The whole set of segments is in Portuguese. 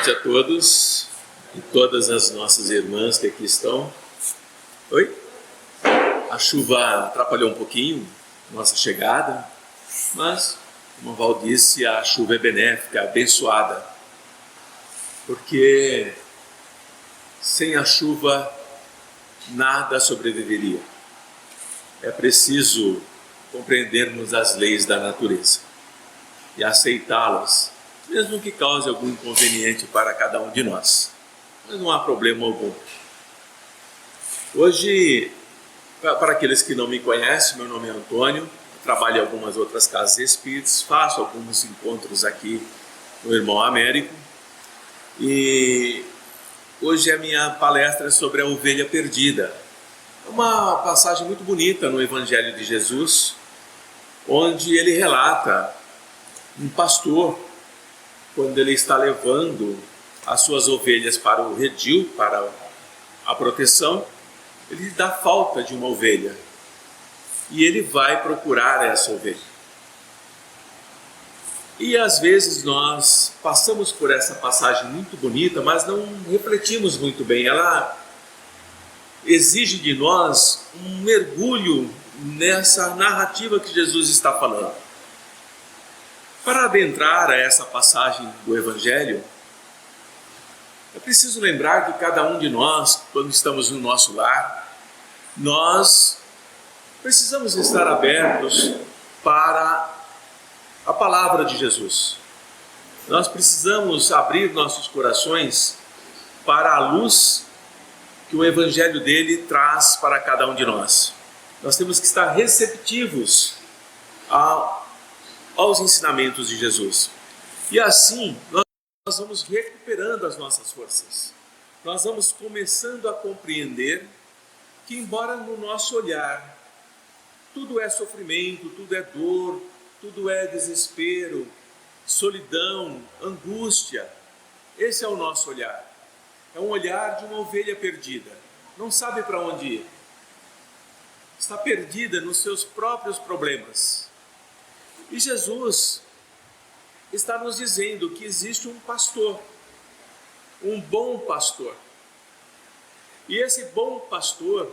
noite a todos e todas as nossas irmãs que aqui estão. Oi? A chuva atrapalhou um pouquinho nossa chegada, mas, como a Val disse, a chuva é benéfica, abençoada, porque sem a chuva nada sobreviveria. É preciso compreendermos as leis da natureza e aceitá-las, mesmo que cause algum inconveniente para cada um de nós. Mas não há problema algum. Hoje, para aqueles que não me conhecem, meu nome é Antônio, trabalho em algumas outras casas espíritas, faço alguns encontros aqui no Irmão Américo, e hoje a minha palestra é sobre a ovelha perdida. É uma passagem muito bonita no Evangelho de Jesus, onde ele relata um pastor, quando ele está levando as suas ovelhas para o redil, para a proteção, ele dá falta de uma ovelha e ele vai procurar essa ovelha. E às vezes nós passamos por essa passagem muito bonita, mas não refletimos muito bem. Ela exige de nós um mergulho nessa narrativa que Jesus está falando. Para adentrar a essa passagem do Evangelho, é preciso lembrar que cada um de nós, quando estamos no nosso lar, nós precisamos estar abertos para a palavra de Jesus. Nós precisamos abrir nossos corações para a luz que o Evangelho dele traz para cada um de nós. Nós temos que estar receptivos aos ensinamentos de Jesus. E assim, nós vamos recuperando as nossas forças. Nós vamos começando a compreender que, embora no nosso olhar tudo é sofrimento, tudo é dor, tudo é desespero, solidão, angústia, esse é o nosso olhar. É um olhar de uma ovelha perdida, não sabe para onde ir. Está perdida nos seus próprios problemas. E Jesus está nos dizendo que existe um pastor, um bom pastor. E esse bom pastor,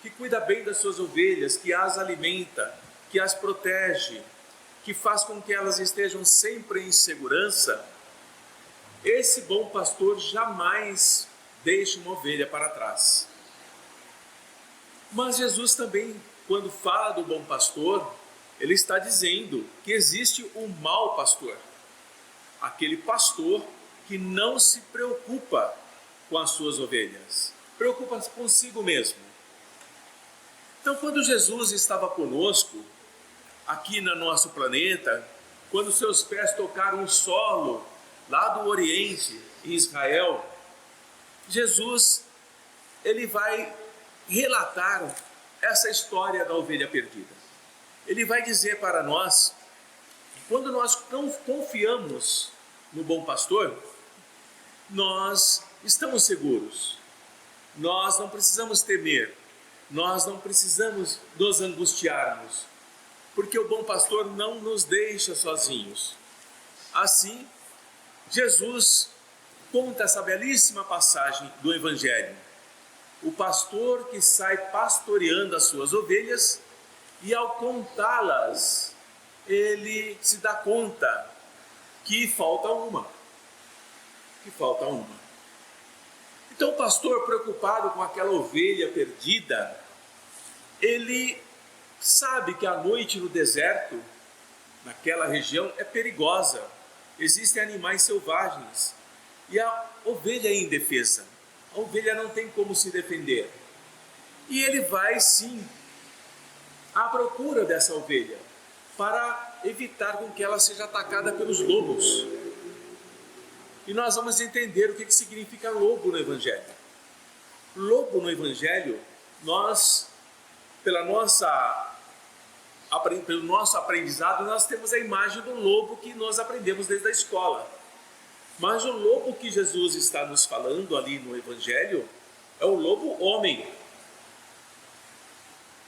que cuida bem das suas ovelhas, que as alimenta, que as protege, que faz com que elas estejam sempre em segurança, esse bom pastor jamais deixa uma ovelha para trás. Mas Jesus também, quando fala do bom pastor, ele está dizendo que existe um mau pastor, aquele pastor que não se preocupa com as suas ovelhas, preocupa consigo mesmo. Então, quando Jesus estava conosco, aqui no nosso planeta, quando seus pés tocaram o solo lá do Oriente, em Israel, Jesus, ele vai relatar essa história da ovelha perdida. Ele vai dizer para nós, quando nós confiamos no bom pastor, nós estamos seguros, nós não precisamos temer, nós não precisamos nos angustiarmos, porque o bom pastor não nos deixa sozinhos. Assim, Jesus conta essa belíssima passagem do Evangelho. O pastor que sai pastoreando as suas ovelhas e, ao contá-las, ele se dá conta que falta uma. Então o pastor, preocupado com aquela ovelha perdida, ele sabe que a noite no deserto, naquela região, é perigosa. Existem animais selvagens e a ovelha é indefesa. A ovelha não tem como se defender. E ele vai sim à procura dessa ovelha para evitar com que ela seja atacada pelos lobos. E nós vamos entender o que significa lobo no Evangelho. Lobo no Evangelho, nós, pelo nosso aprendizado, nós temos a imagem do lobo que nós aprendemos desde a escola. Mas o lobo que Jesus está nos falando ali no Evangelho é o lobo homem.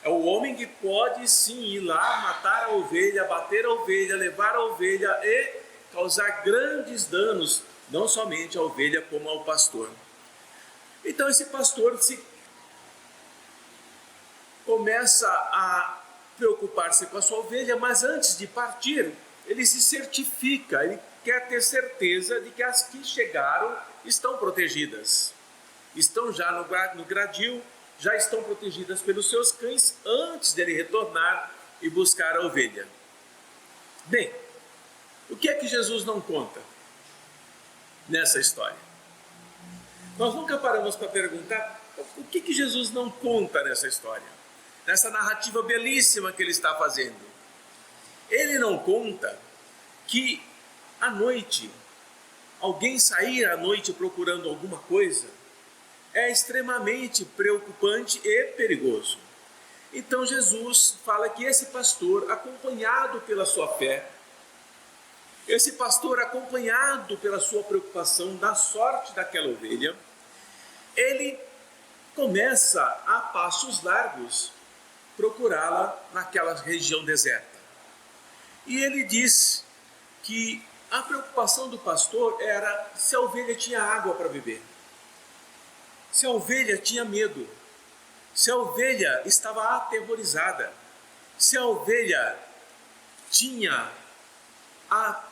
É o homem que pode sim ir lá, matar a ovelha, bater a ovelha, levar a ovelha e causar grandes danos não somente à ovelha como ao pastor. Então esse pastor começa a preocupar-se com a sua ovelha, mas antes de partir, ele se certifica, ele quer ter certeza de que as que chegaram estão protegidas. Estão já no gradil, já estão protegidas pelos seus cães antes dele retornar e buscar a ovelha. Bem, o que é que Jesus não conta nessa história? Nós nunca paramos para perguntar o que Jesus não conta nessa história, nessa narrativa belíssima que ele está fazendo. Ele não conta que à noite, alguém sair à noite procurando alguma coisa é extremamente preocupante e perigoso. Então Jesus fala que esse pastor, acompanhado pela sua fé, esse pastor acompanhado pela sua preocupação da sorte daquela ovelha, ele começa a passos largos procurá-la naquela região deserta. E ele diz que a preocupação do pastor era se a ovelha tinha água para beber, se a ovelha tinha medo, se a ovelha estava aterrorizada, se a ovelha tinha a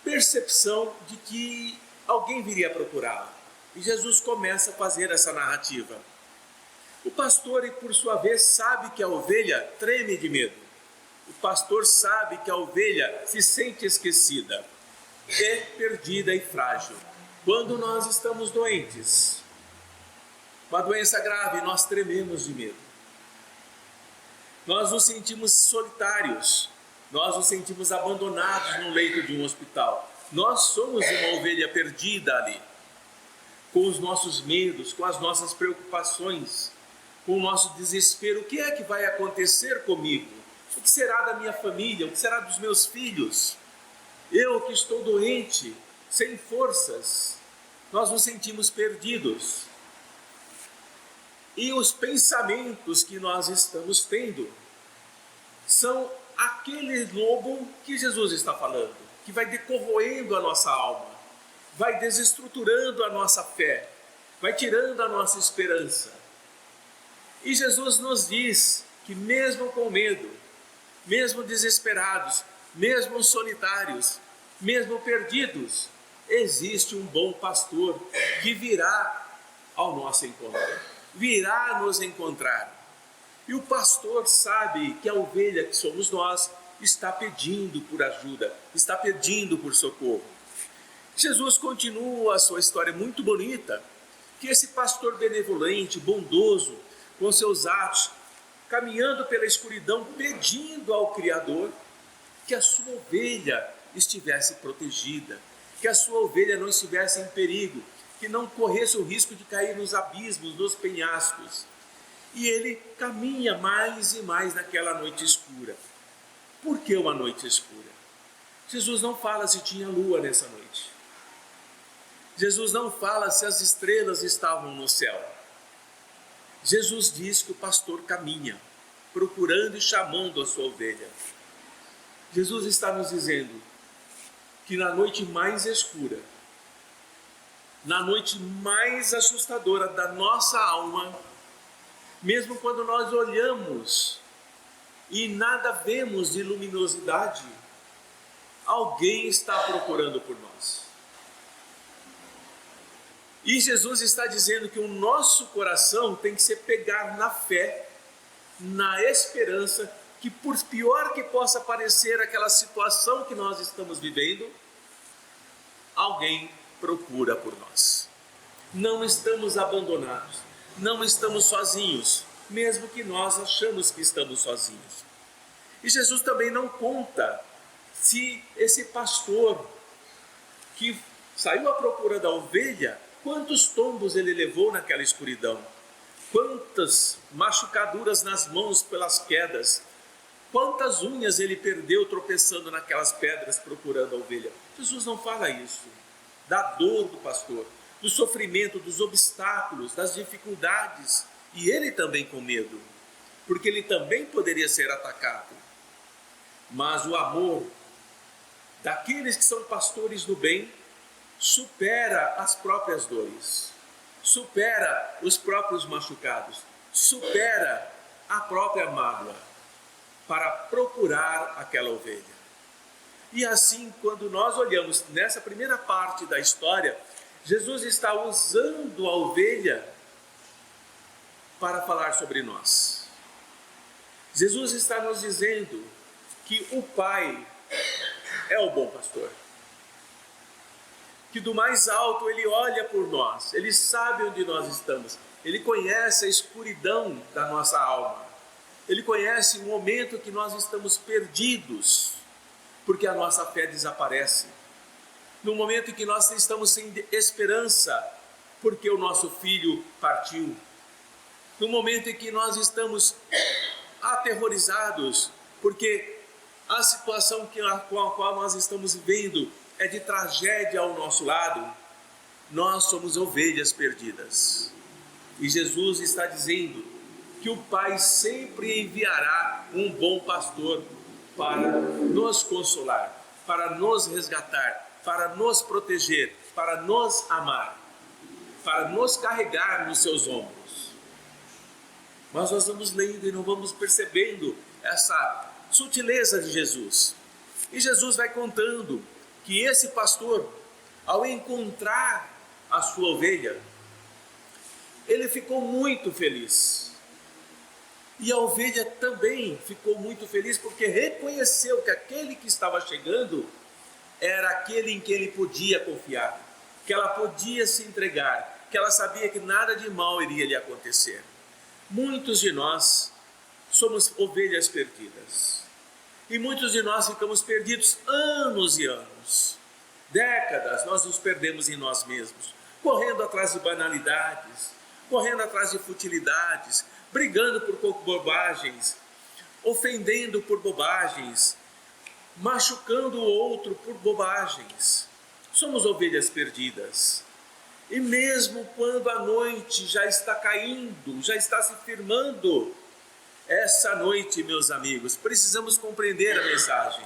percepção de que alguém viria procurá-la. E Jesus começa a fazer essa narrativa. O pastor, por sua vez, sabe que a ovelha treme de medo. O pastor sabe que a ovelha se sente esquecida, é perdida e frágil. Quando nós estamos doentes, uma doença grave, nós trememos de medo. Nós nos sentimos solitários, nós nos sentimos abandonados no leito de um hospital. Nós somos uma ovelha perdida ali, com os nossos medos, com as nossas preocupações, com o nosso desespero. O que é que vai acontecer comigo? O que será da minha família? O que será dos meus filhos? Eu que estou doente, sem forças, nós nos sentimos perdidos. E os pensamentos que nós estamos tendo são aquele lobo que Jesus está falando, que vai decorroendo a nossa alma, vai desestruturando a nossa fé, vai tirando a nossa esperança. E Jesus nos diz que mesmo com medo, mesmo desesperados, mesmo solitários, mesmo perdidos, existe um bom pastor que virá ao nosso encontro, virá nos encontrar. E o pastor sabe que a ovelha que somos nós está pedindo por ajuda, está pedindo por socorro. Jesus continua a sua história muito bonita, que esse pastor benevolente, bondoso, com seus atos, caminhando pela escuridão, pedindo ao Criador que a sua ovelha estivesse protegida, que a sua ovelha não estivesse em perigo, que não corresse o risco de cair nos abismos, nos penhascos. E ele caminha mais e mais naquela noite escura. Por que uma noite escura? Jesus não fala se tinha lua nessa noite. Jesus não fala se as estrelas estavam no céu. Jesus diz que o pastor caminha, procurando e chamando a sua ovelha. Jesus está nos dizendo que na noite mais escura, na noite mais assustadora da nossa alma, mesmo quando nós olhamos e nada vemos de luminosidade, alguém está procurando por nós. E Jesus está dizendo que o nosso coração tem que se pegar na fé, na esperança, que por pior que possa parecer aquela situação que nós estamos vivendo, alguém procura por nós. Não estamos abandonados, não estamos sozinhos, mesmo que nós achamos que estamos sozinhos. E Jesus também não conta se esse pastor que saiu à procura da ovelha, quantos tombos ele levou naquela escuridão, quantas machucaduras nas mãos pelas quedas, quantas unhas ele perdeu tropeçando naquelas pedras procurando a ovelha. Jesus não fala isso, da dor do pastor, do sofrimento, dos obstáculos, das dificuldades, e ele também com medo, porque ele também poderia ser atacado. Mas o amor daqueles que são pastores do bem supera as próprias dores, supera os próprios machucados, supera a própria mágoa para procurar aquela ovelha. E assim, quando nós olhamos nessa primeira parte da história, Jesus está usando a ovelha para falar sobre nós. Jesus está nos dizendo que o Pai é o bom pastor, que do mais alto Ele olha por nós, Ele sabe onde nós estamos, Ele conhece a escuridão da nossa alma, Ele conhece o momento que nós estamos perdidos, porque a nossa fé desaparece, no momento em que nós estamos sem esperança, porque o nosso filho partiu, no momento em que nós estamos aterrorizados, porque a situação com a qual nós estamos vivendo é de tragédia ao nosso lado, nós somos ovelhas perdidas. E Jesus está dizendo que o Pai sempre enviará um bom pastor para nos consolar, para nos resgatar, para nos proteger, para nos amar, para nos carregar nos seus ombros. Mas nós vamos lendo e não vamos percebendo essa sutileza de Jesus. E Jesus vai contando que esse pastor, ao encontrar a sua ovelha, ele ficou muito feliz. E a ovelha também ficou muito feliz, porque reconheceu que aquele que estava chegando era aquele em que ele podia confiar, que ela podia se entregar, que ela sabia que nada de mal iria lhe acontecer. Muitos de nós somos ovelhas perdidas. E muitos de nós ficamos perdidos anos e anos. Décadas nós nos perdemos em nós mesmos, correndo atrás de banalidades, correndo atrás de futilidades, brigando por bobagens, ofendendo por bobagens, machucando o outro por bobagens. Somos ovelhas perdidas. E mesmo quando a noite já está caindo, já está se firmando, essa noite, meus amigos, precisamos compreender a mensagem.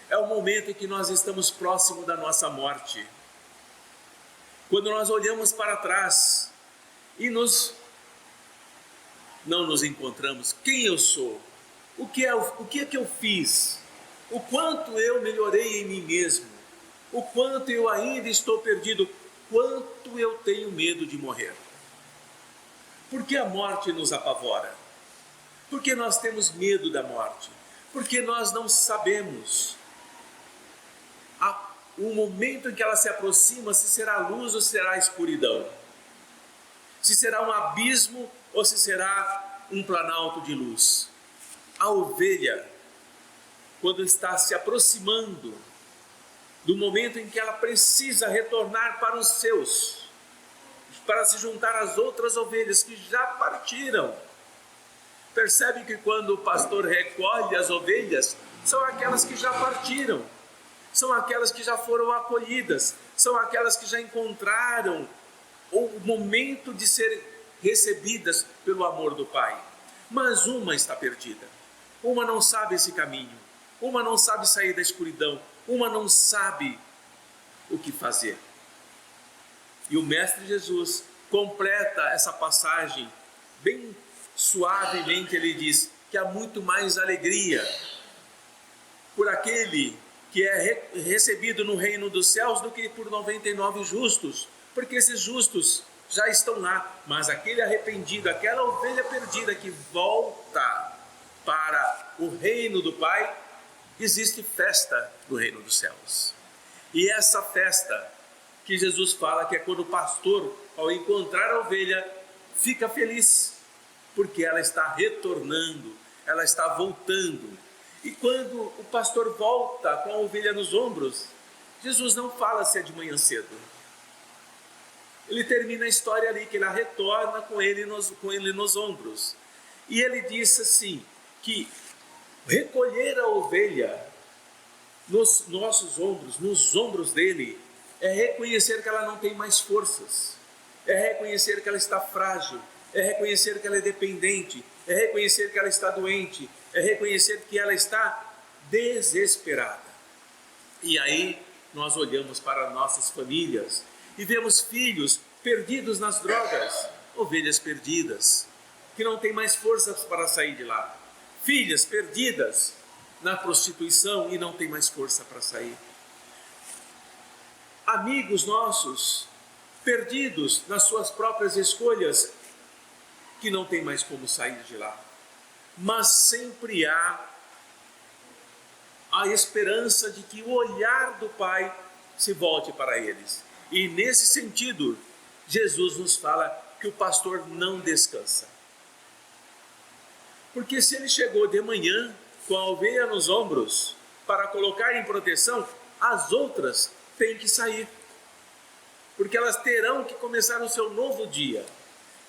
É o momento em que nós estamos próximo da nossa morte. Quando nós olhamos para trás e não nos encontramos, quem eu sou? O que é que eu fiz? O quanto eu melhorei em mim mesmo? O quanto eu ainda estou perdido? Quanto eu tenho medo de morrer? Por que a morte nos apavora? Porque nós temos medo da morte, porque nós não sabemos o momento em que ela se aproxima, se será luz ou será escuridão, se será um abismo ou se será um planalto de luz. A ovelha, quando está se aproximando do momento em que ela precisa retornar para os seus, para se juntar às outras ovelhas que já partiram, percebe que quando o pastor recolhe as ovelhas, são aquelas que já partiram, são aquelas que já foram acolhidas, são aquelas que já encontraram o momento de serem recebidas pelo amor do Pai. Mas uma está perdida, uma não sabe esse caminho, uma não sabe sair da escuridão, uma não sabe o que fazer. E o Mestre Jesus completa essa passagem bem suavemente. Ele diz que há muito mais alegria por aquele que é recebido no reino dos céus do que por 99 justos, porque esses justos já estão lá, mas aquele arrependido, aquela ovelha perdida que volta para o reino do Pai, existe festa no reino dos céus. E essa festa que Jesus fala que é quando o pastor, ao encontrar a ovelha, fica feliz, porque ela está retornando, ela está voltando. E quando o pastor volta com a ovelha nos ombros, Jesus não fala se é de manhã cedo. Ele termina a história ali, que ela retorna com ele nos ombros. E ele diz assim, que recolher a ovelha nos nossos ombros, nos ombros dele, é reconhecer que ela não tem mais forças, é reconhecer que ela está frágil, é reconhecer que ela é dependente, é reconhecer que ela está doente, é reconhecer que ela está desesperada. E aí nós olhamos para nossas famílias e vemos filhos perdidos nas drogas, ovelhas perdidas, que não têm mais forças para sair de lá, filhas perdidas na prostituição e não têm mais força para sair, amigos nossos perdidos nas suas próprias escolhas, que não têm mais como sair de lá. Mas sempre há a esperança de que o olhar do Pai se volte para eles. E nesse sentido, Jesus nos fala que o pastor não descansa. Porque se ele chegou de manhã com a ovelha nos ombros para colocar em proteção, as outras têm que sair. Porque elas terão que começar o seu novo dia,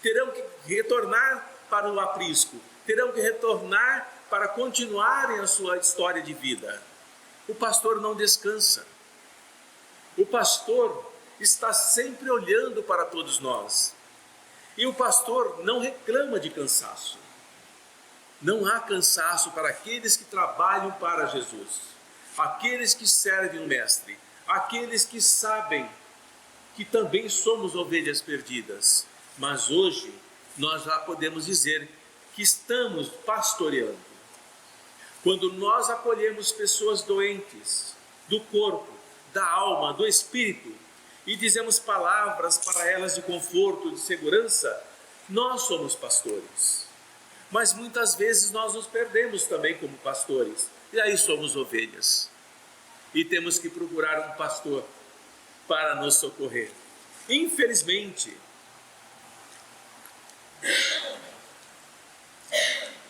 terão que retornar para o aprisco, terão que retornar para continuarem a sua história de vida. O pastor não descansa. O pastor está sempre olhando para todos nós. E o pastor não reclama de cansaço. Não há cansaço para aqueles que trabalham para Jesus, aqueles que servem o Mestre, aqueles que sabem que também somos ovelhas perdidas, mas hoje nós já podemos dizer que estamos pastoreando. Quando nós acolhemos pessoas doentes do corpo, da alma, do espírito e dizemos palavras para elas de conforto, de segurança, nós somos pastores. Mas muitas vezes nós nos perdemos também como pastores, e aí somos ovelhas. E temos que procurar um pastor para nos socorrer. Infelizmente,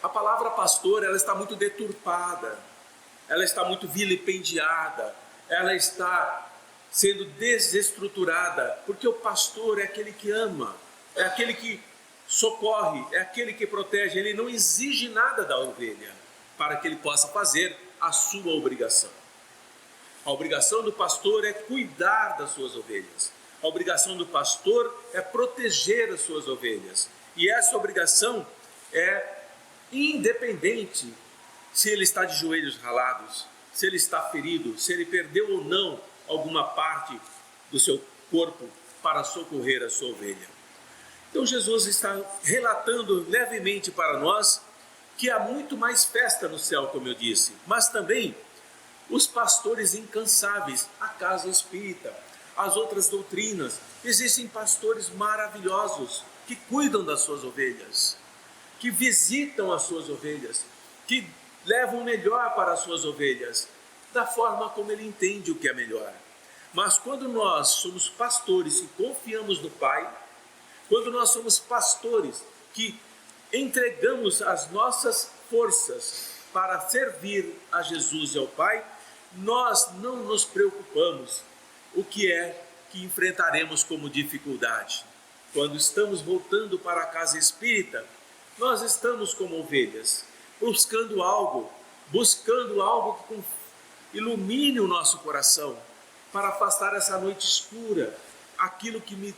a palavra pastor, ela está muito deturpada, ela está muito vilipendiada, ela está sendo desestruturada, porque o pastor é aquele que ama, é aquele que socorre, é aquele que protege, ele não exige nada da ovelha para que ele possa fazer a sua obrigação. A obrigação do pastor é cuidar das suas ovelhas. A obrigação do pastor é proteger as suas ovelhas. E essa obrigação é independente se ele está de joelhos ralados, se ele está ferido, se ele perdeu ou não alguma parte do seu corpo para socorrer a sua ovelha. Então Jesus está relatando levemente para nós que há muito mais festa no céu, como eu disse, mas também os pastores incansáveis, a casa espírita, as outras doutrinas. Existem pastores maravilhosos que cuidam das suas ovelhas, que visitam as suas ovelhas, que levam o melhor para as suas ovelhas, da forma como ele entende o que é melhor. Mas quando nós somos pastores e confiamos no Pai, quando nós somos pastores que entregamos as nossas forças para servir a Jesus e ao Pai, nós não nos preocupamos o que é que enfrentaremos como dificuldade. Quando estamos voltando para a casa espírita, nós estamos como ovelhas, buscando algo que ilumine o nosso coração, para afastar essa noite escura, aquilo que me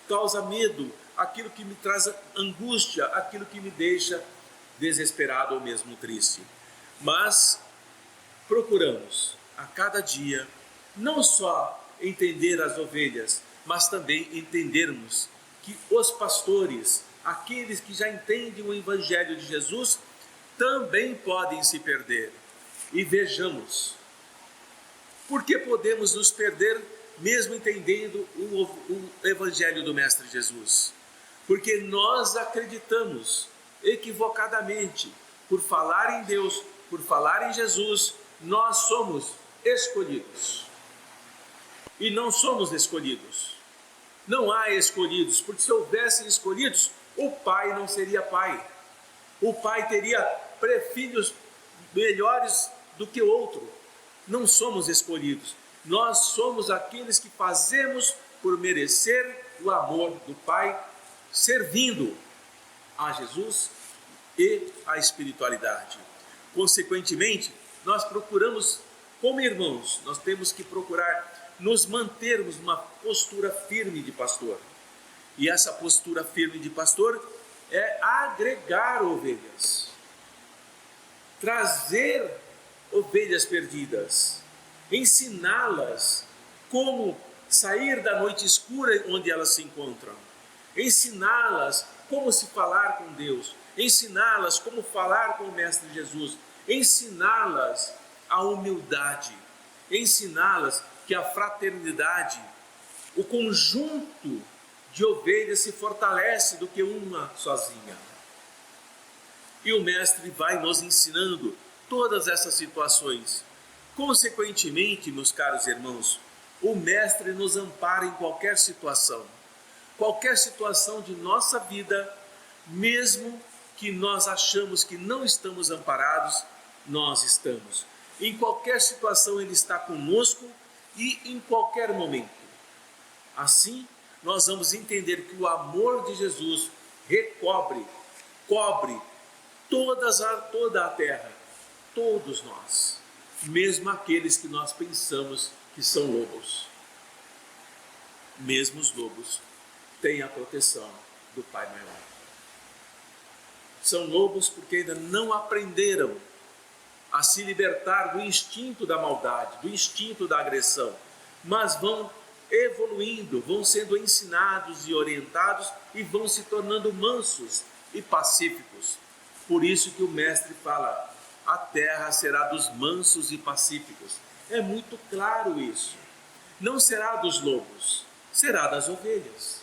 causa medo, aquilo que me traz angústia, aquilo que me deixa desesperado ou mesmo triste. Mas procuramos a cada dia não só entender as ovelhas, mas também entendermos que os pastores, aqueles que já entendem o Evangelho de Jesus, também podem se perder. E vejamos, por que podemos nos perder mesmo entendendo o Evangelho do Mestre Jesus? Porque nós acreditamos equivocadamente, por falar em Deus, por falar em Jesus, nós somos escolhidos. E não somos escolhidos. Não há escolhidos, porque se houvessem escolhidos, o pai não seria pai. O pai teria filhos melhores do que o outro. Não somos escolhidos. Nós somos aqueles que fazemos por merecer o amor do Pai, servindo a Jesus e a espiritualidade. Consequentemente, nós procuramos, como irmãos, nós temos que procurar nos mantermos numa postura firme de pastor. E essa postura firme de pastor é agregar ovelhas, trazer ovelhas perdidas, ensiná-las como sair da noite escura onde elas se encontram, ensiná-las como se falar com Deus, ensiná-las como falar com o Mestre Jesus, ensiná-las a humildade, ensiná-las que a fraternidade, o conjunto de ovelhas se fortalece do que uma sozinha. E o Mestre vai nos ensinando todas essas situações. Consequentemente, meus caros irmãos, o Mestre nos ampara em qualquer situação de nossa vida, mesmo que nós achamos que não estamos amparados, nós estamos. Em qualquer situação Ele está conosco e em qualquer momento. Assim, nós vamos entender que o amor de Jesus cobre toda a terra, todos nós, mesmo aqueles que nós pensamos que são lobos. Mesmo os lobos têm a proteção do Pai maior. São lobos porque ainda não aprenderam a se libertar do instinto da maldade, do instinto da agressão, mas vão evoluindo, vão sendo ensinados e orientados e vão se tornando mansos e pacíficos. Por isso que o Mestre fala, a terra será dos mansos e pacíficos. É muito claro isso. Não será dos lobos, será das ovelhas,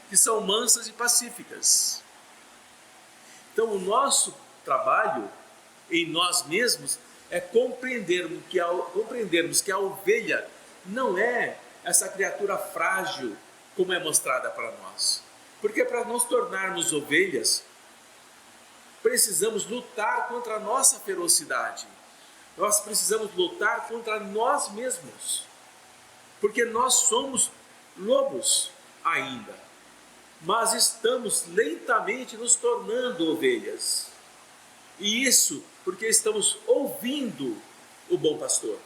que são mansas e pacíficas. Então o nosso trabalho em nós mesmos é compreendermos que a ovelha não é essa criatura frágil como é mostrada para nós. Porque para nos tornarmos ovelhas, precisamos lutar contra a nossa ferocidade. Nós precisamos lutar contra nós mesmos. Porque nós somos lobos ainda. Mas estamos lentamente nos tornando ovelhas. E isso porque estamos ouvindo o bom pastor.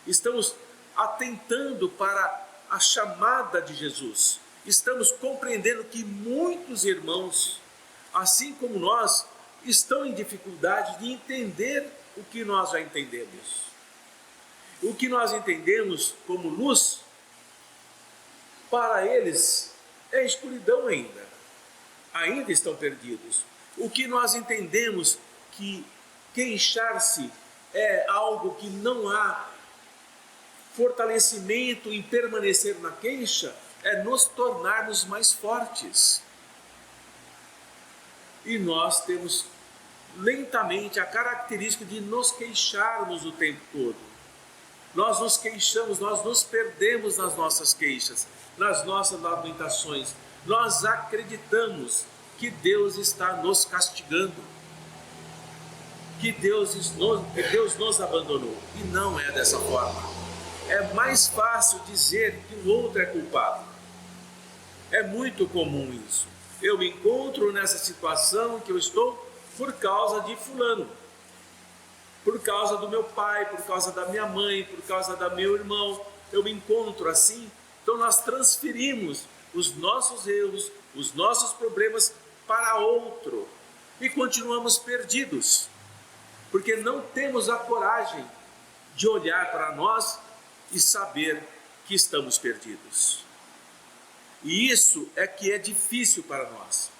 Estamos atentando para a chamada de Jesus. Estamos compreendendo que muitos irmãos, assim como nós, estão em dificuldade de entender o que nós já entendemos. O que nós entendemos como luz, para eles é escuridão ainda. Ainda estão perdidos. O que nós entendemos que queixar-se é algo que não há fortalecimento em permanecer na queixa, é nos tornarmos mais fortes. E nós temos lentamente a característica de nos queixarmos o tempo todo. Nós nos queixamos, nós nos perdemos nas nossas queixas, nas nossas lamentações. Nós acreditamos que Deus está nos castigando, que Deus nos abandonou. E não é dessa forma. É mais fácil dizer que o outro é culpado. É muito comum isso. Eu me encontro nessa situação que eu estou por causa de fulano, por causa do meu pai, por causa da minha mãe, por causa do meu irmão. Eu me encontro assim. Então nós transferimos os nossos erros, os nossos problemas para outro e continuamos perdidos, porque não temos a coragem de olhar para nós e saber que estamos perdidos. E isso é que é difícil para nós.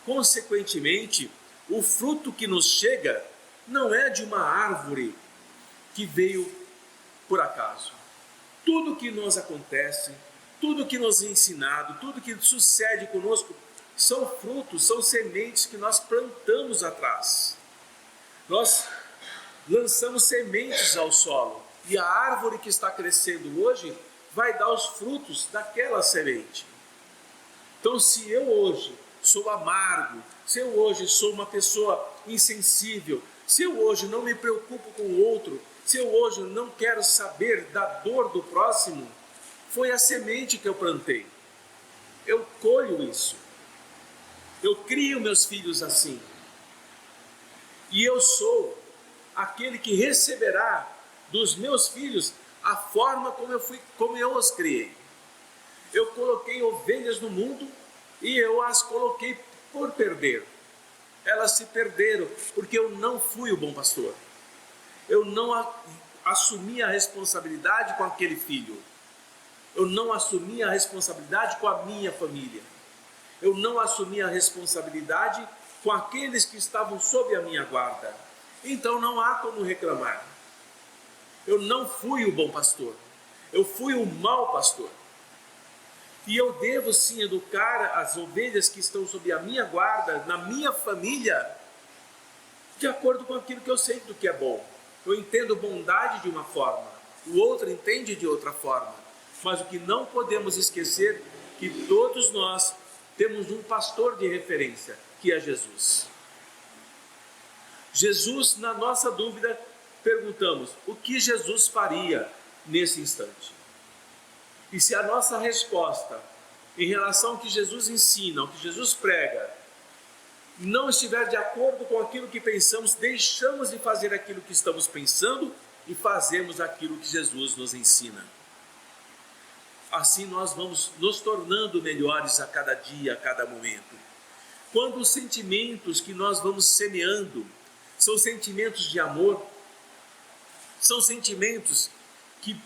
Consequentemente, o fruto que nos chega não é de uma árvore que veio por acaso. Tudo que nos acontece, tudo que nos é ensinado, tudo que sucede conosco, são frutos, são sementes que nós plantamos atrás. Nós lançamos sementes ao solo e a árvore que está crescendo hoje vai dar os frutos daquela semente. Então, se eu hoje sou amargo, se eu hoje sou uma pessoa insensível, se eu hoje não me preocupo com o outro, se eu hoje não quero saber da dor do próximo, foi a semente que eu plantei. Eu colho isso. Eu crio meus filhos assim. E eu sou aquele que receberá dos meus filhos a forma como eu os criei. Eu coloquei ovelhas no mundo e eu as coloquei por perder. Elas se perderam porque eu não fui o bom pastor. Eu não assumi a responsabilidade com aquele filho. Eu não assumi a responsabilidade com a minha família. Eu não assumi a responsabilidade com aqueles que estavam sob a minha guarda. Então não há como reclamar. Eu não fui o bom pastor. Eu fui o mau pastor. E eu devo sim educar as ovelhas que estão sob a minha guarda, na minha família, de acordo com aquilo que eu sei do que é bom. Eu entendo bondade de uma forma, o outro entende de outra forma. Mas o que não podemos esquecer é que todos nós temos um pastor de referência, que é Jesus. Jesus, na nossa dúvida, perguntamos: o que Jesus faria nesse instante? E se a nossa resposta em relação ao que Jesus ensina, ao que Jesus prega, não estiver de acordo com aquilo que pensamos, deixamos de fazer aquilo que estamos pensando e fazemos aquilo que Jesus nos ensina. Assim nós vamos nos tornando melhores a cada dia, a cada momento. Quando os sentimentos que nós vamos semeando são sentimentos de amor, são sentimentos que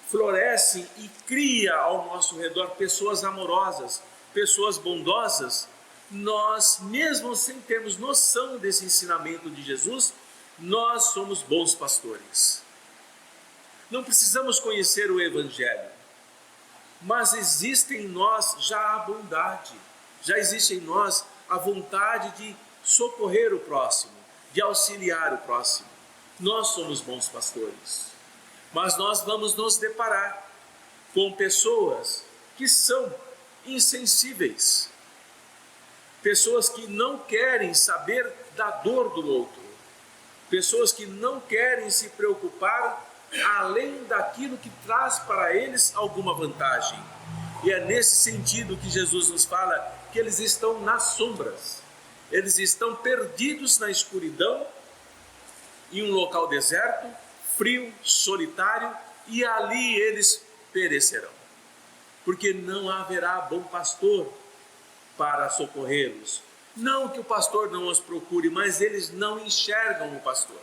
florescem e cria ao nosso redor pessoas amorosas, pessoas bondosas, nós, mesmo sem termos noção desse ensinamento de Jesus, nós somos bons pastores. Não precisamos conhecer o Evangelho, mas existe em nós já a bondade, já existe em nós a vontade de socorrer o próximo, de auxiliar o próximo. Nós somos bons pastores. Mas nós vamos nos deparar com pessoas que são insensíveis, pessoas que não querem saber da dor do outro, pessoas que não querem se preocupar além daquilo que traz para eles alguma vantagem. E é nesse sentido que Jesus nos fala que eles estão nas sombras, eles estão perdidos na escuridão, em um local deserto, frio, solitário, e ali eles perecerão, porque não haverá bom pastor para socorrê-los. Não que o pastor não os procure, mas eles não enxergam o pastor,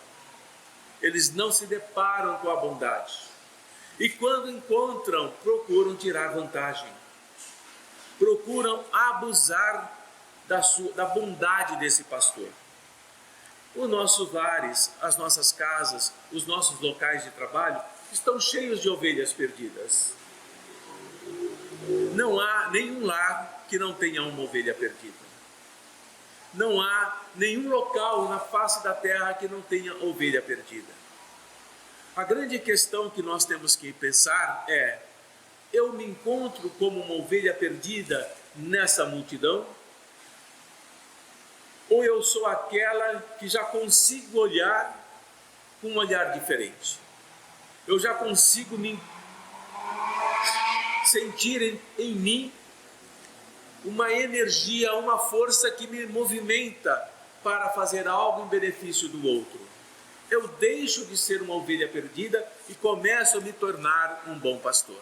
eles não se deparam com a bondade, e quando encontram, procuram tirar vantagem, procuram abusar da bondade desse pastor. Os nossos lares, as nossas casas, os nossos locais de trabalho estão cheios de ovelhas perdidas. Não há nenhum lar que não tenha uma ovelha perdida. Não há nenhum local na face da terra que não tenha ovelha perdida. A grande questão que nós temos que pensar é: eu me encontro como uma ovelha perdida nessa multidão? Ou eu sou aquela que já consigo olhar com um olhar diferente? Eu já consigo me sentir em mim uma energia, uma força que me movimenta para fazer algo em benefício do outro. Eu deixo de ser uma ovelha perdida e começo a me tornar um bom pastor.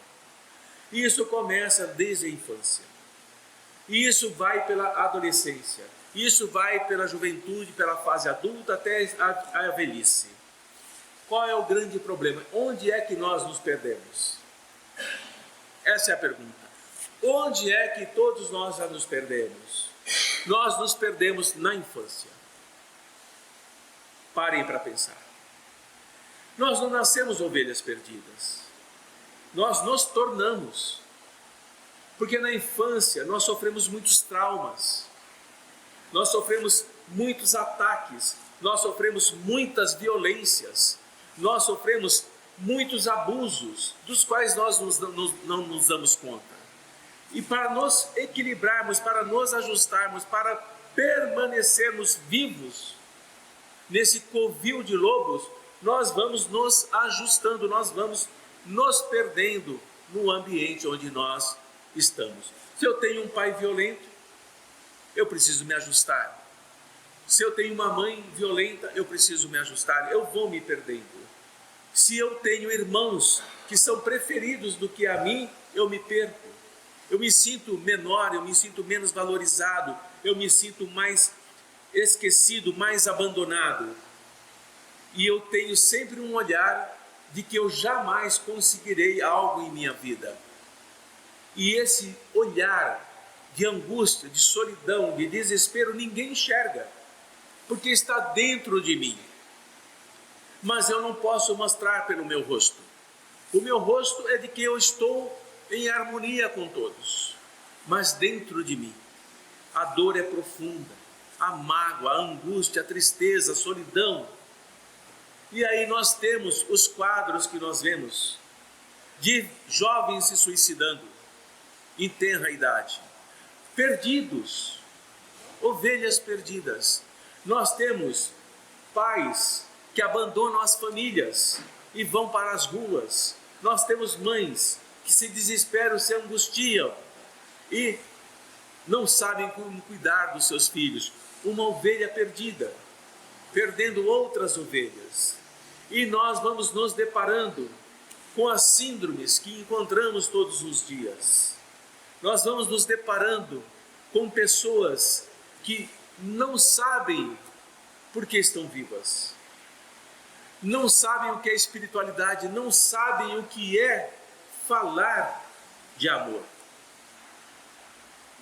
Isso começa desde a infância. E isso vai pela adolescência. Isso vai pela juventude, pela fase adulta até a velhice. Qual é o grande problema? Onde é que nós nos perdemos? Essa é a pergunta. Onde é que todos nós já nos perdemos? Nós nos perdemos na infância. Parem para pensar. Nós não nascemos ovelhas perdidas. Nós nos tornamos. Porque na infância nós sofremos muitos traumas. Nós sofremos muitos ataques, nós sofremos muitas violências, nós sofremos muitos abusos, dos quais nós não nos damos conta. E para nos equilibrarmos, para nos ajustarmos, para permanecermos vivos nesse covil de lobos, nós vamos nos ajustando, nós vamos nos perdendo no ambiente onde nós estamos. Se eu tenho um pai violento, eu preciso me ajustar. Se eu tenho uma mãe violenta, eu preciso me ajustar. Eu vou me perdendo. Se eu tenho irmãos que são preferidos do que a mim, eu me perco. Eu me sinto menor, eu me sinto menos valorizado, eu me sinto mais esquecido, mais abandonado. E eu tenho sempre um olhar de que eu jamais conseguirei algo em minha vida. E esse olhar de angústia, de solidão, de desespero, ninguém enxerga, porque está dentro de mim. Mas eu não posso mostrar pelo meu rosto. O meu rosto é de que eu estou em harmonia com todos, mas dentro de mim a dor é profunda, a mágoa, a angústia, a tristeza, a solidão. E aí nós temos os quadros que nós vemos de jovens se suicidando em tenra idade, perdidos, ovelhas perdidas. Nós temos pais que abandonam as famílias e vão para as ruas. Nós temos mães que se desesperam, se angustiam e não sabem como cuidar dos seus filhos. Uma ovelha perdida, perdendo outras ovelhas. E nós vamos nos deparando com as síndromes que encontramos todos os dias. Nós vamos nos deparando com pessoas que não sabem por que estão vivas. Não sabem o que é espiritualidade, não sabem o que é falar de amor.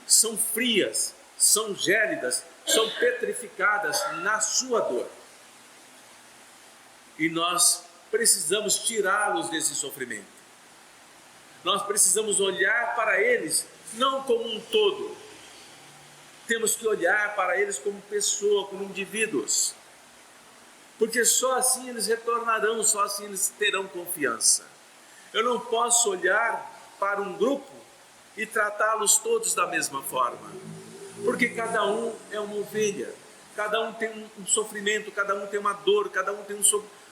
São frias, são gélidas, são petrificadas na sua dor. E nós precisamos tirá-los desse sofrimento. Nós precisamos olhar para eles não como um todo. Temos que olhar para eles como pessoa, como indivíduos. Porque só assim eles retornarão, só assim eles terão confiança. Eu não posso olhar para um grupo e tratá-los todos da mesma forma. Porque cada um é uma ovelha, cada um tem um sofrimento, cada um tem uma dor, cada um tem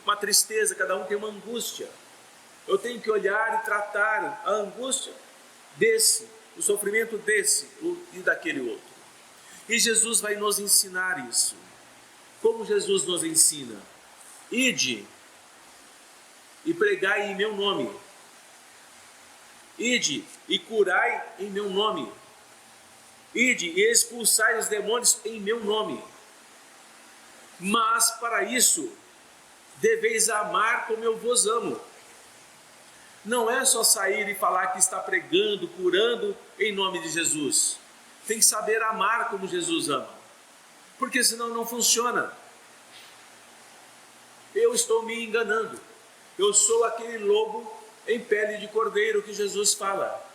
uma tristeza, cada um tem uma angústia. Eu tenho que olhar e tratar a angústia desse, o sofrimento desse e daquele outro. E Jesus vai nos ensinar isso. Como Jesus nos ensina? Ide e pregai em meu nome. Ide e curai em meu nome. Ide e expulsai os demônios em meu nome. Mas para isso deveis amar como eu vos amo. Não é só sair e falar que está pregando, curando em nome de Jesus. Tem que saber amar como Jesus ama, porque senão não funciona. Eu estou me enganando. Eu sou aquele lobo em pele de cordeiro que Jesus fala.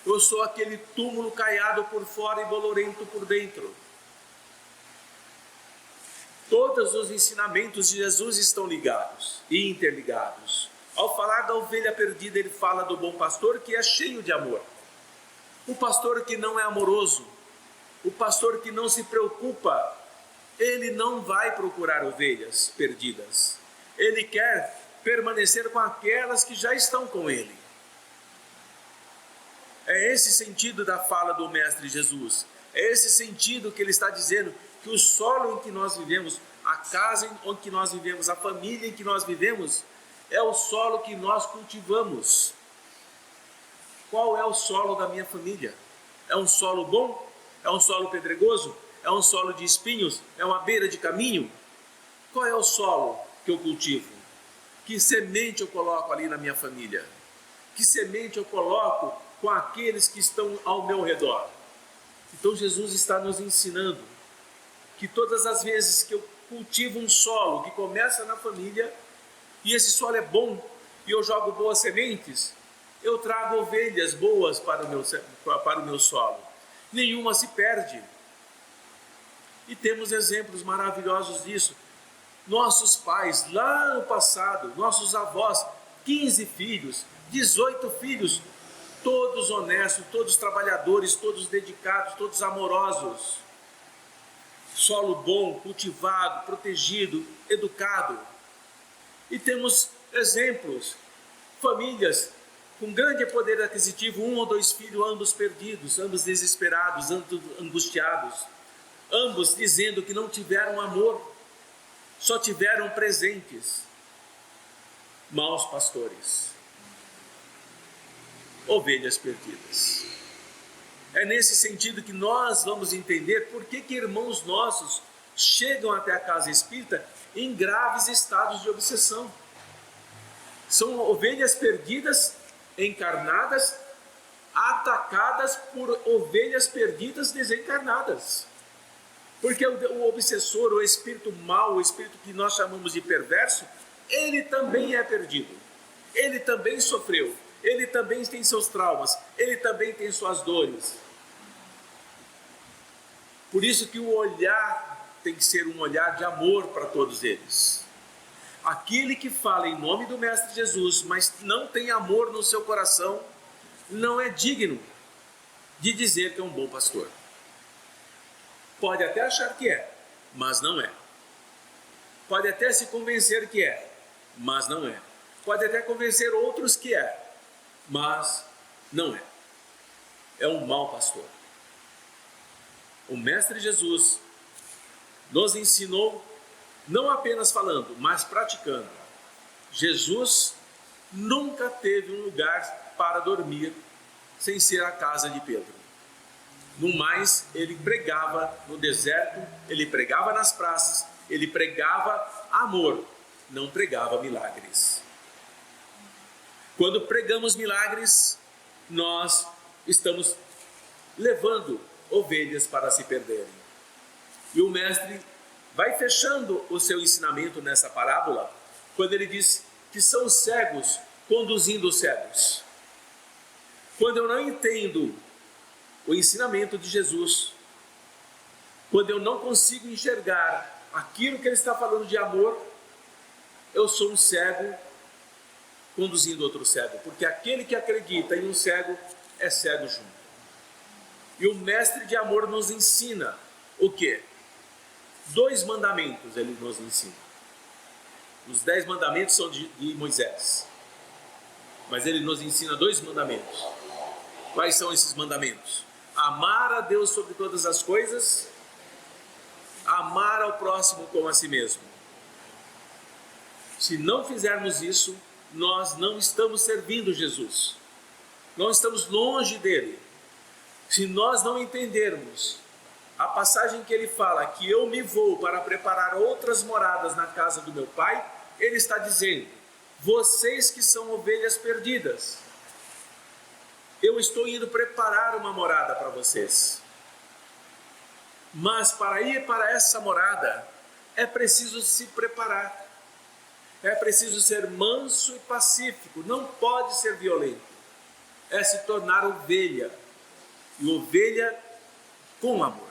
Eu sou aquele túmulo caiado por fora e bolorento por dentro. Todos os ensinamentos de Jesus estão ligados e interligados. Ao falar da ovelha perdida, ele fala do bom pastor que é cheio de amor. O pastor que não é amoroso, o pastor que não se preocupa, ele não vai procurar ovelhas perdidas. Ele quer permanecer com aquelas que já estão com ele. É esse sentido da fala do Mestre Jesus. É esse sentido que ele está dizendo, que o solo em que nós vivemos, a casa em que nós vivemos, a família em que nós vivemos, é o solo que nós cultivamos. Qual é o solo da minha família? É um solo bom? É um solo pedregoso? É um solo de espinhos? É uma beira de caminho? Qual é o solo que eu cultivo? Que semente eu coloco ali na minha família? Que semente eu coloco com aqueles que estão ao meu redor? Então Jesus está nos ensinando que todas as vezes que eu cultivo um solo que começa na família, e esse solo é bom, e eu jogo boas sementes, eu trago ovelhas boas para o meu solo. Nenhuma se perde. E temos exemplos maravilhosos disso. Nossos pais, lá no passado, nossos avós, 15 filhos, 18 filhos, todos honestos, todos trabalhadores, todos dedicados, todos amorosos. Solo bom, cultivado, protegido, educado. E temos exemplos, famílias com grande poder aquisitivo, 1 ou 2 filhos, ambos perdidos, ambos desesperados, ambos angustiados, ambos dizendo que não tiveram amor, só tiveram presentes. Maus pastores, ovelhas perdidas. É nesse sentido que nós vamos entender por que irmãos nossos chegam até a casa espírita em graves estados de obsessão. São ovelhas perdidas, encarnadas, atacadas por ovelhas perdidas desencarnadas. Porque o obsessor, o espírito mau, o espírito que nós chamamos de perverso, ele também é perdido. Ele também sofreu. Ele também tem seus traumas. Ele também tem suas dores. Por isso que o olhar tem que ser um olhar de amor para todos eles. Aquele que fala em nome do Mestre Jesus, mas não tem amor no seu coração, não é digno de dizer que é um bom pastor. Pode até achar que é, mas não é. Pode até se convencer que é, mas não é. Pode até convencer outros que é, mas não é. É um mau pastor. O Mestre Jesus nos ensinou, não apenas falando, mas praticando. Jesus nunca teve um lugar para dormir sem ser a casa de Pedro. No mais, ele pregava no deserto, ele pregava nas praças, ele pregava amor, não pregava milagres. Quando pregamos milagres, nós estamos levando ovelhas para se perderem. E o mestre vai fechando o seu ensinamento nessa parábola, quando ele diz que são os cegos conduzindo os cegos. Quando eu não entendo o ensinamento de Jesus, quando eu não consigo enxergar aquilo que ele está falando de amor, eu sou um cego conduzindo outro cego, porque aquele que acredita em um cego é cego junto. E o mestre de amor nos ensina o quê? 2 mandamentos ele nos ensina. Os 10 mandamentos são de Moisés, mas ele nos ensina 2 mandamentos. Quais são esses mandamentos? Amar a Deus sobre todas as coisas, amar ao próximo como a si mesmo. Se não fizermos isso, nós não estamos servindo Jesus, nós estamos longe dele. Se nós não entendermos a passagem que ele fala, que eu me vou para preparar outras moradas na casa do meu Pai, ele está dizendo, vocês que são ovelhas perdidas, eu estou indo preparar uma morada para vocês. Mas para ir para essa morada, é preciso se preparar. É preciso ser manso e pacífico, não pode ser violento. É se tornar ovelha, e ovelha com amor.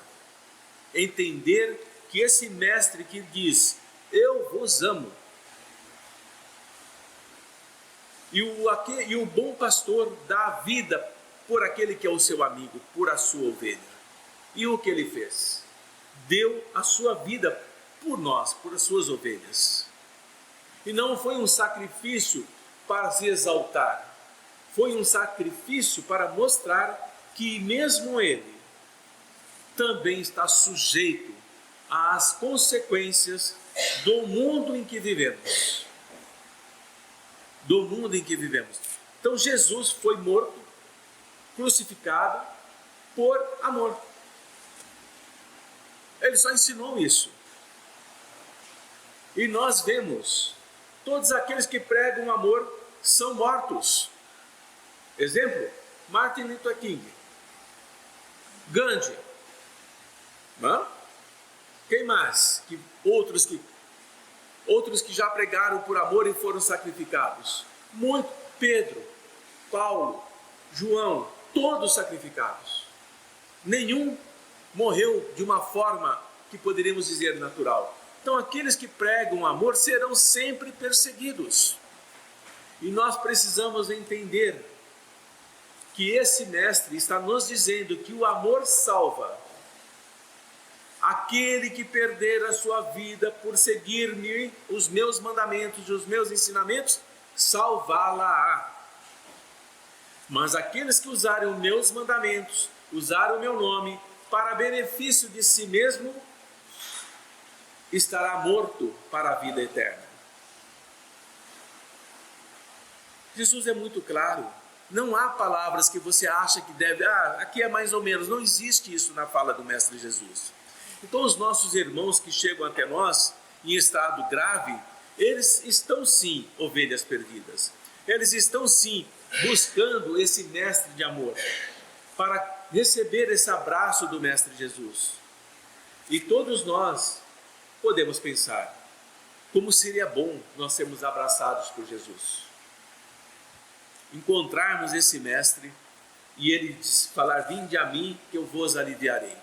Entender que esse mestre que diz, eu vos amo, e o bom pastor dá a vida por aquele que é o seu amigo, por a sua ovelha. E o que ele fez? Deu a sua vida por nós, por as suas ovelhas. E não foi um sacrifício para se exaltar, foi um sacrifício para mostrar que mesmo ele também está sujeito às consequências do mundo em que vivemos. Do mundo em que vivemos. Então Jesus foi morto, crucificado por amor. Ele só ensinou isso. E nós vemos, todos aqueles que pregam amor são mortos. Exemplo, Martin Luther King, Gandhi, quem mais? Outros que já pregaram por amor e foram sacrificados. Muito. Pedro, Paulo, João, todos sacrificados. Nenhum morreu de uma forma que poderíamos dizer natural. Então aqueles que pregam amor serão sempre perseguidos. E nós precisamos entender que esse mestre está nos dizendo que o amor salva. Aquele que perder a sua vida por seguir-me, os meus mandamentos e os meus ensinamentos, salvá-la-á. Mas aqueles que usarem os meus mandamentos, usarem o meu nome, para benefício de si mesmo, estará morto para a vida eterna. Jesus é muito claro. Não há palavras que você acha que deve, aqui é mais ou menos. Não existe isso na fala do Mestre Jesus. Então os nossos irmãos que chegam até nós em estado grave, eles estão sim ovelhas perdidas. Eles estão sim buscando esse mestre de amor para receber esse abraço do mestre Jesus. E todos nós podemos pensar, como seria bom nós sermos abraçados por Jesus. Encontrarmos esse mestre e ele falar: vinde a mim que eu vos aliviarei.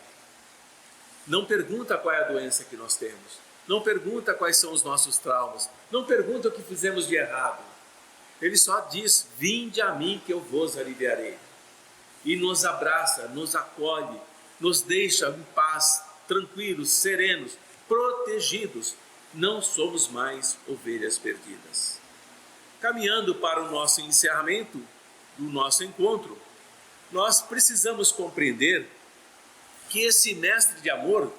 Não pergunta qual é a doença que nós temos, não pergunta quais são os nossos traumas, não pergunta o que fizemos de errado. Ele só diz: vinde a mim que eu vos aliviarei. E nos abraça, nos acolhe, nos deixa em paz, tranquilos, serenos, protegidos. Não somos mais ovelhas perdidas. Caminhando para o nosso encerramento do nosso encontro, nós precisamos compreender que esse mestre de amor,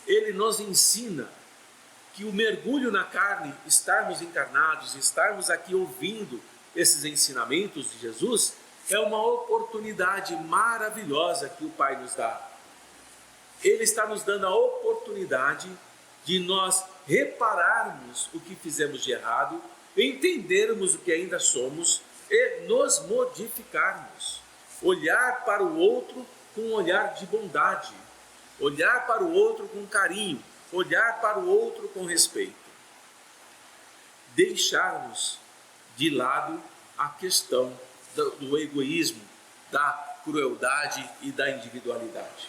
ele nos ensina que o mergulho na carne, estarmos encarnados, estarmos aqui ouvindo esses ensinamentos de Jesus, é uma oportunidade maravilhosa que o Pai nos dá. Ele está nos dando a oportunidade de nós repararmos o que fizemos de errado, entendermos o que ainda somos e nos modificarmos. Olhar para o outro com um olhar de bondade, olhar para o outro com carinho, olhar para o outro com respeito. Deixarmos de lado a questão do egoísmo, da crueldade e da individualidade.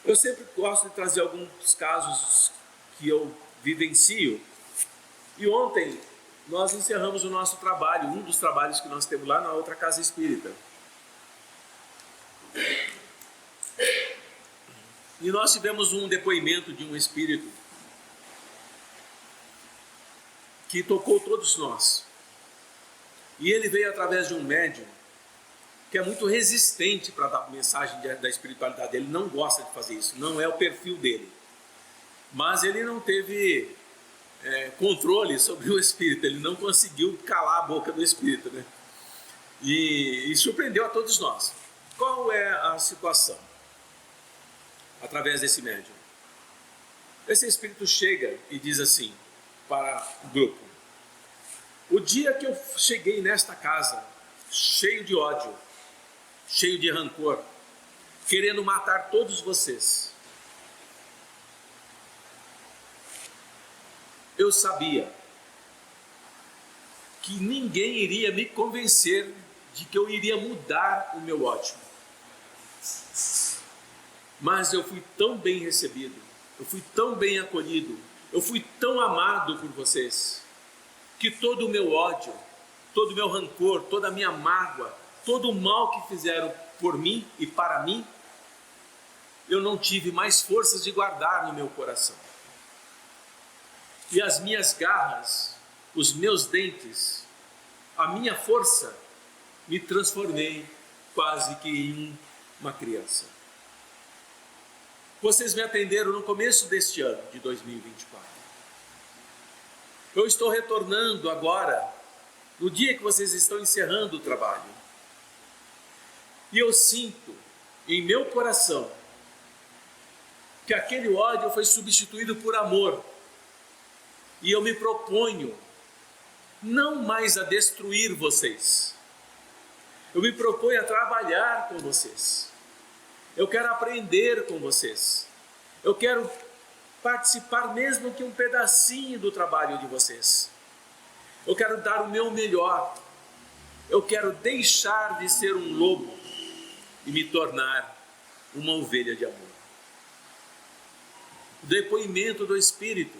Eu sempre gosto de trazer alguns casos que eu vivencio. E ontem nós encerramos o nosso trabalho, um dos trabalhos que nós temos lá na outra casa espírita. E nós tivemos um depoimento de um espírito que tocou todos nós. E ele veio através de um médium que é muito resistente para dar mensagem da espiritualidade. Ele não gosta de fazer isso, não é o perfil dele. Mas ele não teve controle sobre o espírito, ele não conseguiu calar a boca do espírito, né? E surpreendeu a todos nós. Qual é a situação? Através desse médium, esse espírito chega e diz assim para o grupo: o dia que eu cheguei nesta casa, cheio de ódio, cheio de rancor, querendo matar todos vocês, eu sabia que ninguém iria me convencer de que eu iria mudar o meu ódio. Mas eu fui tão bem recebido, eu fui tão bem acolhido, eu fui tão amado por vocês, que todo o meu ódio, todo o meu rancor, toda a minha mágoa, todo o mal que fizeram por mim e para mim, eu não tive mais forças de guardar no meu coração. E as minhas garras, os meus dentes, a minha força, me transformei quase que em uma criança. Vocês me atenderam no começo deste ano, de 2024. Eu estou retornando agora, no dia que vocês estão encerrando o trabalho. E eu sinto em meu coração que aquele ódio foi substituído por amor. E eu me proponho não mais a destruir vocês. Eu me proponho a trabalhar com vocês. Eu quero aprender com vocês. Eu quero participar mesmo que um pedacinho do trabalho de vocês. Eu quero dar o meu melhor. Eu quero deixar de ser um lobo e me tornar uma ovelha de amor. O depoimento do Espírito.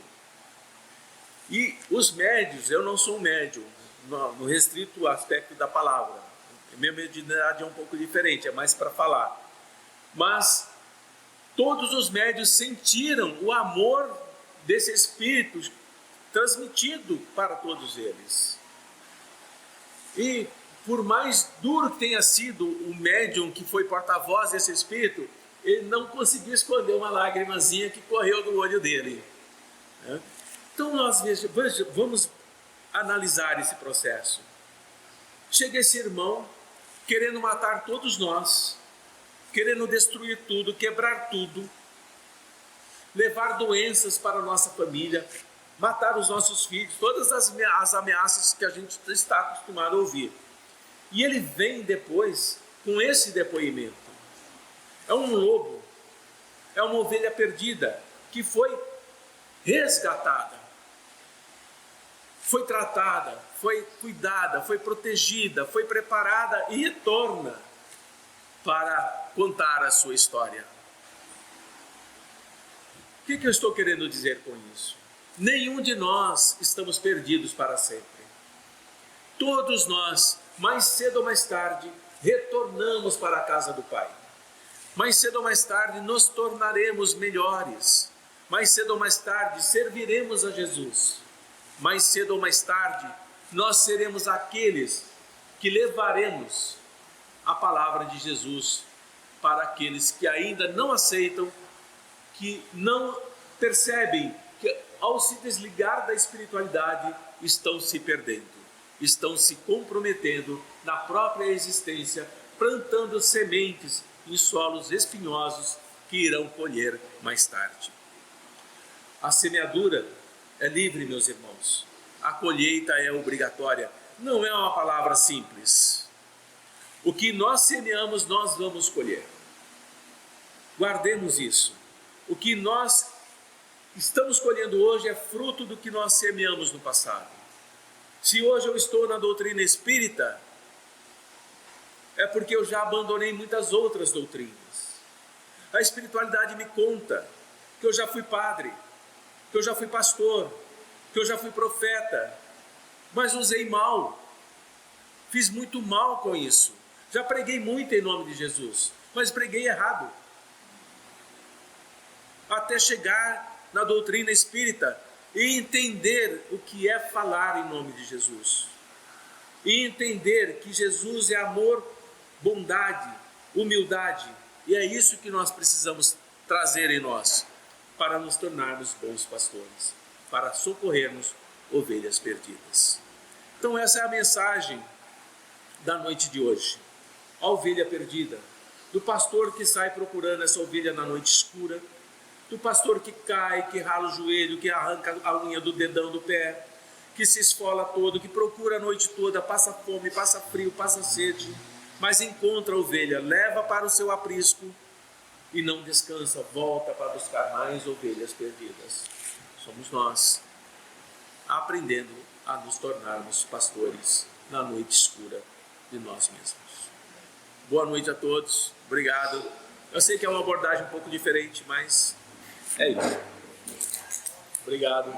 E os médios, eu não sou um médium, no restrito aspecto da palavra. A minha mediunidade é um pouco diferente, é mais para falar. Mas todos os médios sentiram o amor desse Espírito transmitido para todos eles. E por mais duro que tenha sido o médium que foi porta-voz desse Espírito, ele não conseguiu esconder uma lágrimazinha que correu do olho dele. Então nós vamos analisar esse processo. Chega esse irmão querendo matar todos nós, querendo destruir tudo, quebrar tudo, levar doenças para a nossa família, matar os nossos filhos, todas as ameaças que a gente está acostumado a ouvir. E ele vem depois com esse depoimento. É um lobo, é uma ovelha perdida que foi resgatada, foi tratada, foi cuidada, foi protegida, foi preparada e retorna para contar a sua história. O que eu estou querendo dizer com isso? Nenhum de nós estamos perdidos para sempre. Todos nós, mais cedo ou mais tarde, retornamos para a casa do Pai. Mais cedo ou mais tarde, nos tornaremos melhores. Mais cedo ou mais tarde, serviremos a Jesus. Mais cedo ou mais tarde, nós seremos aqueles que levaremos a palavra de Jesus para aqueles que ainda não aceitam, que não percebem que ao se desligar da espiritualidade estão se perdendo, estão se comprometendo na própria existência, plantando sementes em solos espinhosos que irão colher mais tarde. A semeadura é livre, meus irmãos. A colheita é obrigatória. Não é uma palavra simples. O que nós semeamos, nós vamos colher. Guardemos isso. O que nós estamos colhendo hoje é fruto do que nós semeamos no passado. Se hoje eu estou na doutrina espírita, é porque eu já abandonei muitas outras doutrinas. A espiritualidade me conta que eu já fui padre, que eu já fui pastor, que eu já fui profeta, mas usei mal, fiz muito mal com isso. Já preguei muito em nome de Jesus, mas preguei errado. Até chegar na doutrina espírita e entender o que é falar em nome de Jesus. E entender que Jesus é amor, bondade, humildade. E é isso que nós precisamos trazer em nós, para nos tornarmos bons pastores, para socorrermos ovelhas perdidas. Então essa é a mensagem da noite de hoje. A ovelha perdida, do pastor que sai procurando essa ovelha na noite escura, do pastor que cai, que rala o joelho, que arranca a unha do dedão do pé, que se esfola todo, que procura a noite toda, passa fome, passa frio, passa sede, mas encontra a ovelha, leva para o seu aprisco e não descansa, volta para buscar mais ovelhas perdidas. Somos nós, aprendendo a nos tornarmos pastores na noite escura de nós mesmos. Boa noite a todos, obrigado. Eu sei que é uma abordagem um pouco diferente, mas é isso. Obrigado.